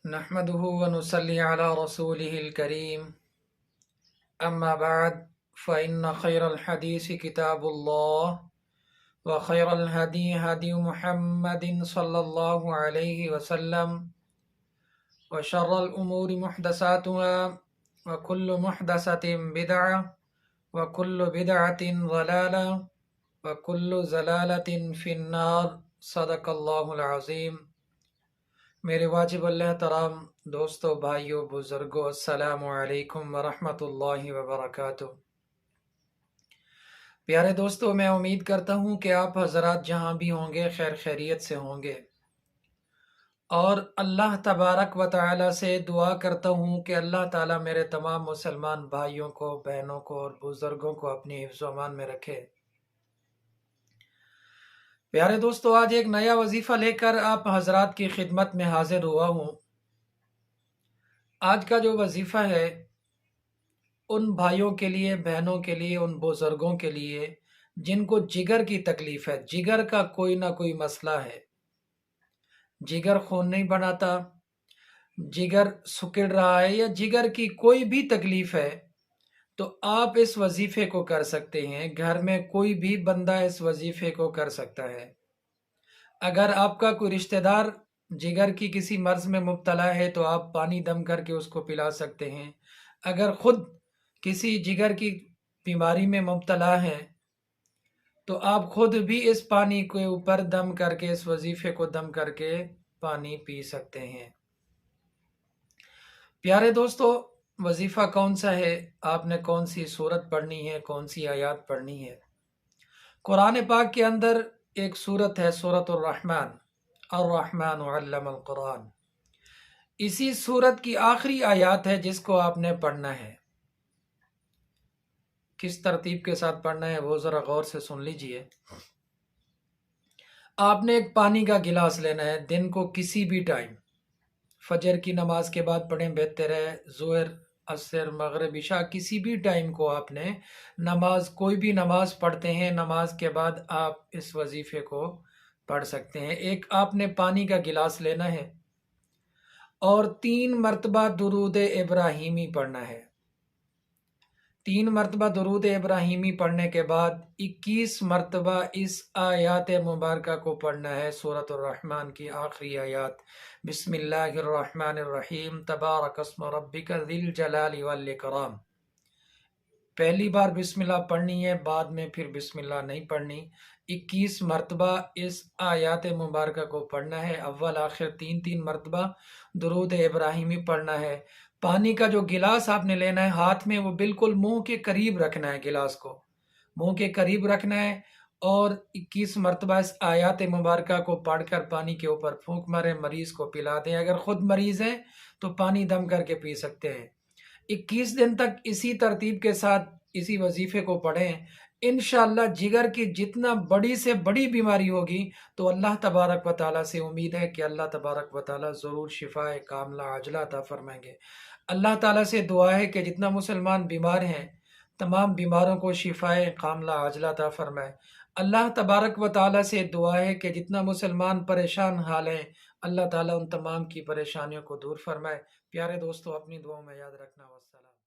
نحمده ونصلي على رسوله الكريم أما بعد فإن خير الحديث كتاب الله وخير الهدي هدي محمد صلى الله عليه وسلم وشر الأمور محدثاتها وكل محدثة بدعة وكل بدعة ضلالة وكل ضلالة في النار صدق الله العظيم۔ میرے واجب اللہ ترام دوستو، بھائیو، بزرگو، السلام علیکم ورحمۃ اللہ وبرکاتہ۔ پیارے دوستو، میں امید کرتا ہوں کہ آپ حضرات جہاں بھی ہوں گے خیر خیریت سے ہوں گے، اور اللہ تبارک و تعالی سے دعا کرتا ہوں کہ اللہ تعالی میرے تمام مسلمان بھائیوں کو، بہنوں کو اور بزرگوں کو اپنی حفظ و امان میں رکھے۔ پیارے دوستو، آج ایک نیا وظیفہ لے کر آپ حضرات کی خدمت میں حاضر ہوا ہوں۔ آج کا جو وظیفہ ہے ان بھائیوں کے لیے، بہنوں کے لیے، ان بزرگوں کے لیے جن کو جگر کی تکلیف ہے، جگر کا کوئی نہ کوئی مسئلہ ہے، جگر خون نہیں بناتا، جگر سکڑ رہا ہے، یا جگر کی کوئی بھی تکلیف ہے، تو آپ اس وظیفے کو کر سکتے ہیں۔ گھر میں کوئی بھی بندہ اس وظیفے کو کر سکتا ہے۔ اگر آپ کا کوئی رشتہ دار جگر کی کسی مرض میں مبتلا ہے تو آپ پانی دم کر کے اس کو پلا سکتے ہیں۔ اگر خود کسی جگر کی بیماری میں مبتلا ہے تو آپ خود بھی اس پانی کے اوپر دم کر کے، اس وظیفے کو دم کر کے پانی پی سکتے ہیں۔ پیارے دوستو، وظیفہ کون سا ہے؟ آپ نے کون سی سورت پڑھنی ہے، کون سی آیات پڑھنی ہے؟ قرآن پاک کے اندر ایک سورت ہے، سورت الرحمن، الرحمن علم القرآن۔ اسی سورت کی آخری آیات ہے جس کو آپ نے پڑھنا ہے۔ کس ترتیب کے ساتھ پڑھنا ہے وہ ذرا غور سے سن لیجئے۔ آپ نے ایک پانی کا گلاس لینا ہے، دن کو کسی بھی ٹائم، فجر کی نماز کے بعد پڑھیں بہتر ہے، ظہر، عصر، مغرب، عشاء، کسی بھی ٹائم کو آپ نے نماز، کوئی بھی نماز پڑھتے ہیں، نماز کے بعد آپ اس وظیفے کو پڑھ سکتے ہیں۔ ایک آپ نے پانی کا گلاس لینا ہے اور 3 مرتبہ درود ابراہیمی پڑھنا ہے۔ 3 مرتبہ درود ابراہیمی پڑھنے کے بعد 21 مرتبہ اس آیات مبارکہ کو پڑھنا ہے، سورۃ الرحمن کی آخری آیات۔ بسم اللہ الرحمن الرحیم، تبارک اسم ربک ذی الجلال والاکرام۔ پہلی بار بسم اللہ پڑھنی ہے، بعد میں پھر بسم اللہ نہیں پڑھنی۔ 21 مرتبہ اس آیات مبارکہ کو پڑھنا ہے، اول آخر 3 مرتبہ درود ابراہیمی پڑھنا ہے۔ پانی کا جو گلاس آپ نے لینا ہے ہاتھ میں، وہ بالکل منہ کے قریب رکھنا ہے، گلاس کو منہ کے قریب رکھنا ہے، اور 21 مرتبہ اس آیات مبارکہ کو پڑھ کر پانی کے اوپر پھونک ماریں، مریض کو پلا دیں۔ اگر خود مریض ہیں تو پانی دم کر کے پی سکتے ہیں۔ 21 دن تک اسی ترتیب کے ساتھ اسی وظیفے کو پڑھیں، انشاءاللہ جگر کی جتنا بڑی سے بڑی بیماری ہوگی تو اللہ تبارک و تعالیٰ سے امید ہے کہ اللہ تبارک و تعالیٰ ضرور شفاء کاملہ عاجلہ عطا فرمائیں گے۔ اللہ تعالیٰ سے دعا ہے کہ جتنا مسلمان بیمار ہیں تمام بیماروں کو شفاء کاملہ عاجلہ عطا فرمائے۔ اللہ تبارک و تعالیٰ سے دعا ہے کہ جتنا مسلمان پریشان حال ہیں اللہ تعالیٰ ان تمام کی پریشانیوں کو دور فرمائے۔ پیارے دوستو، اپنی دعاؤں میں یاد رکھنا۔ والسلام۔